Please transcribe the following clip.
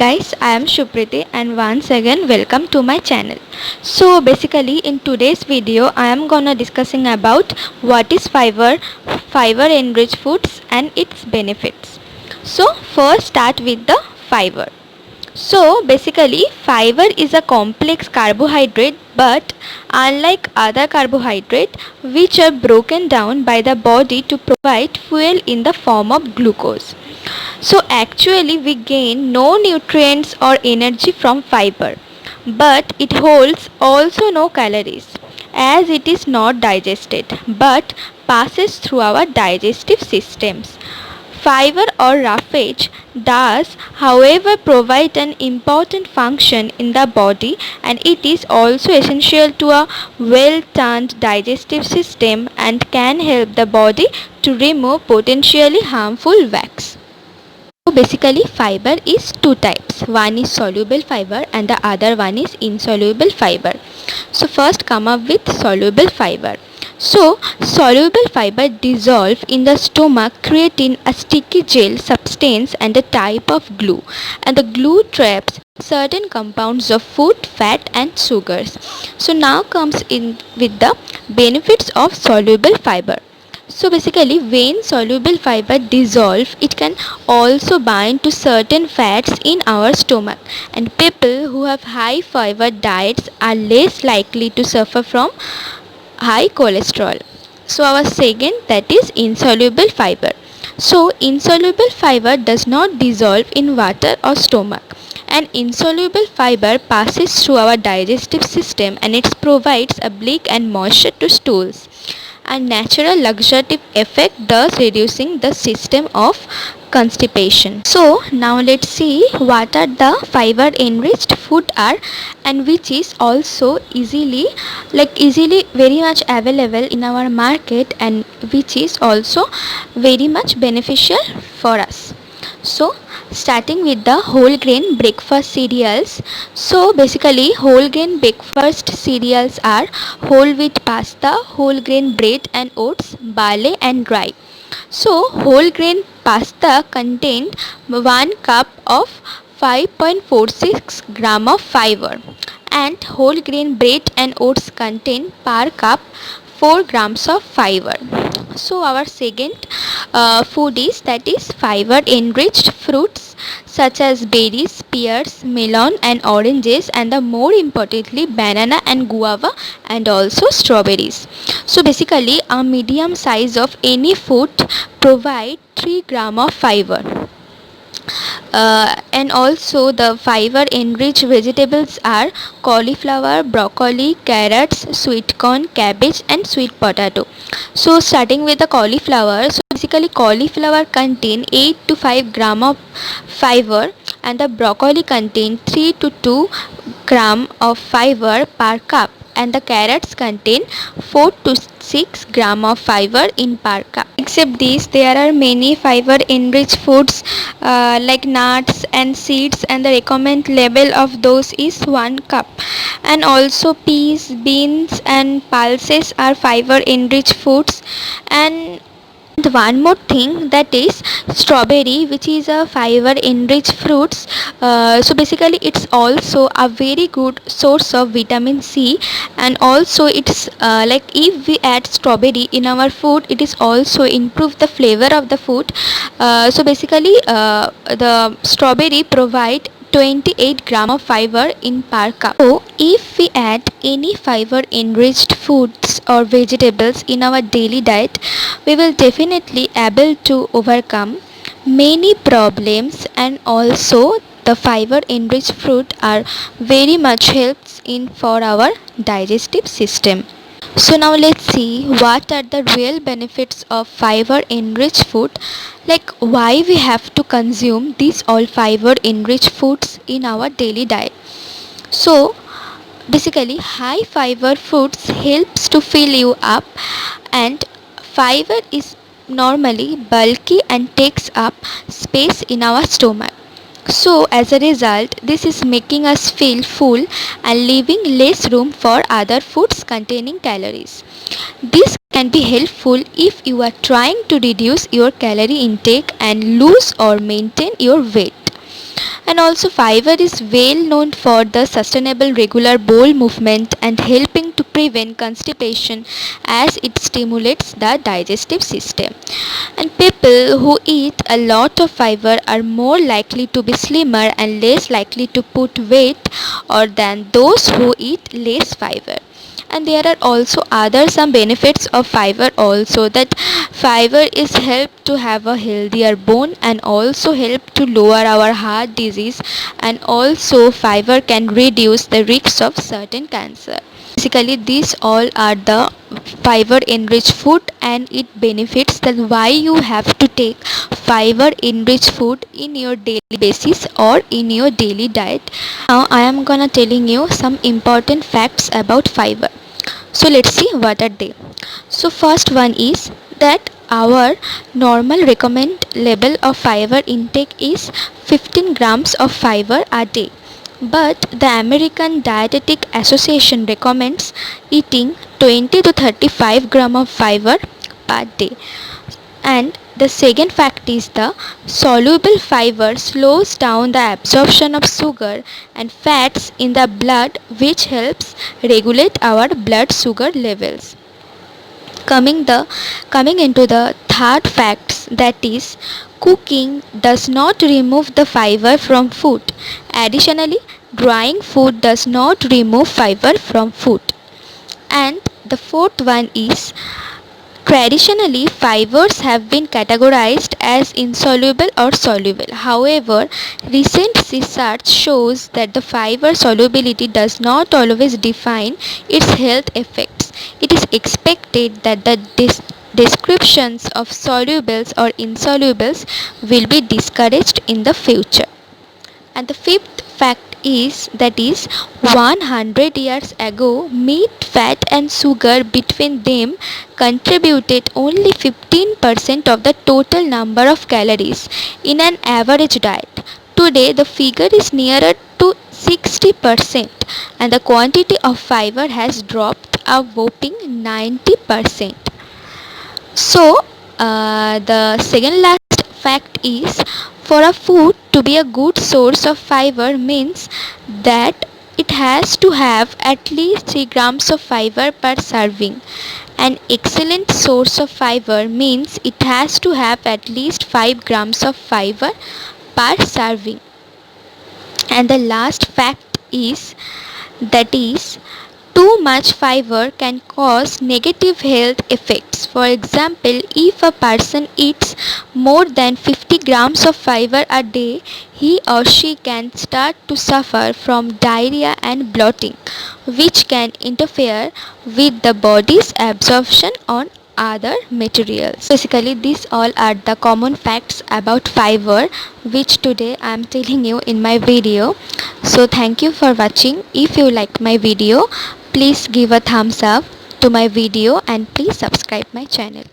guys, I am Shupriti and once again welcome to my channel. So basically in today's video I am gonna discussing about what is fiber enriched foods and its benefits. So first start with the fiber. So basically fiber is a complex carbohydrate, but unlike other carbohydrate which are broken down by the body to provide fuel in the form of glucose. So actually we gain no nutrients or energy from fiber, but it holds also no calories as it is not digested but passes through our digestive systems. Fiber or roughage does, however, provide an important function in the body, and it is also essential to a well-turned digestive system and can help the body to remove potentially harmful wax. So basically fiber is two types. One is soluble fiber and the other one is insoluble fiber. So first come up with soluble fiber. So soluble fiber dissolve in the stomach creating a sticky gel substance and a type of glue, and the glue traps certain compounds of food, fat and sugars. So now comes in with the benefits of soluble fiber. So basically when soluble fiber dissolve, it can also bind to certain fats in our stomach, and people who have high fiber diets are less likely to suffer from high cholesterol. So our second, that is insoluble fiber. So insoluble fiber does not dissolve in water or stomach. An insoluble fiber passes through our digestive system and it provides a bleak and moisture to stools, and natural luxative effect, thus reducing the system of constipation. So now let's see what are the fiber enriched food are, and which is also easily very much available in our market, and which is also very much beneficial for us. So starting with the whole grain breakfast cereals. So basically whole grain breakfast cereals are whole wheat pasta, whole grain bread and oats, barley and rye. So whole grain pasta contains 1 cup of 5.46 gram of fiber, and whole grain bread and oats contain per cup 4 grams of fiber. So our second food is, that is fiber enriched fruits such as berries, pears, melon and oranges, and the more importantly banana and guava and also strawberries. So basically a medium size of any fruit provide 3 gram of fiber. And also the fiber enriched vegetables are cauliflower, broccoli, carrots, sweet corn, cabbage and sweet potato. So starting with the cauliflower. So basically cauliflower contain 8 to 5 gram of fiber, and the broccoli contain 3 to 2 gram of fiber per cup, and the carrots contain 4 to 6 gram of fiber in per cup. Except these, there are many fiber enriched foods like nuts and seeds, and the recommended level of those is 1 cup. And also peas, beans and pulses are fiber enriched foods. And one more thing, that is strawberry, which is a fiber enriched fruits. So basically it's also a very good source of vitamin C, and also it's if we add strawberry in our food, it is also improve the flavor of the food. So basically the strawberry provide 28 gram of fiber in per cup. So if we add any fiber enriched foods or vegetables in our daily diet, we will definitely able to overcome many problems, and also the fiber enriched fruit are very much helps in for our digestive system. So now let's see what are the real benefits of fiber enriched food, like why we have to consume these all fiber enriched foods in our daily diet. So basically high fiber foods helps to fill you up, and fiber is normally bulky and takes up space in our stomach. So as a result, this is making us feel full and leaving less room for other foods containing calories. This can be helpful if you are trying to reduce your calorie intake and lose or maintain your weight. And also fiber is well known for the sustainable regular bowel movement and helping to prevent constipation as it stimulates the digestive system. And people who eat a lot of fiber are more likely to be slimmer and less likely to put weight or than those who eat less fiber. And there are also other some benefits of fiber also, that fiber is help to have a healthier bone and also help to lower our heart disease, and also fiber can reduce the risks of certain cancer. Basically these all are the fiber enriched food and it benefits, that why you have to take fiber enriched food in your daily basis or in your daily diet. Now I am gonna telling you some important facts about fiber. So let's see what are they. So first one is that our normal recommend level of fiber intake is 15 grams of fiber a day. But the American Dietetic Association recommends eating 20 to 35 gram of fiber per day. And the second fact is the soluble fiber slows down the absorption of sugar and fats in the blood, which helps regulate our blood sugar levels. Coming into the third facts, that is cooking does not remove the fiber from food. Additionally, drying food does not remove fiber from food. And the fourth one is, traditionally, fibers have been categorized as insoluble or soluble. However, recent research shows that the fiber solubility does not always define its health effects. It is expected that the descriptions of solubles or insolubles will be discouraged in the future. And the fifth fact is, that is 100 years ago meat, fat and sugar between them contributed only 15% of the total number of calories in an average diet. Today the figure is nearer to 60% and the quantity of fiber has dropped a whopping 90%. So, the second last fact is, for a food to be a good source of fiber means that it has to have at least 3 grams of fiber per serving. An excellent source of fiber means it has to have at least 5 grams of fiber per serving. And the last fact is, that is too much fiber can cause negative health effects. For example, if a person eats more than 50 grams of fiber a day, he or she can start to suffer from diarrhea and bloating, which can interfere with the body's absorption on other materials. Basically, these all are the common facts about fiber, which today I am telling you in my video. So thank you for watching. If you like my video, please give a thumbs up to my video and please subscribe my channel.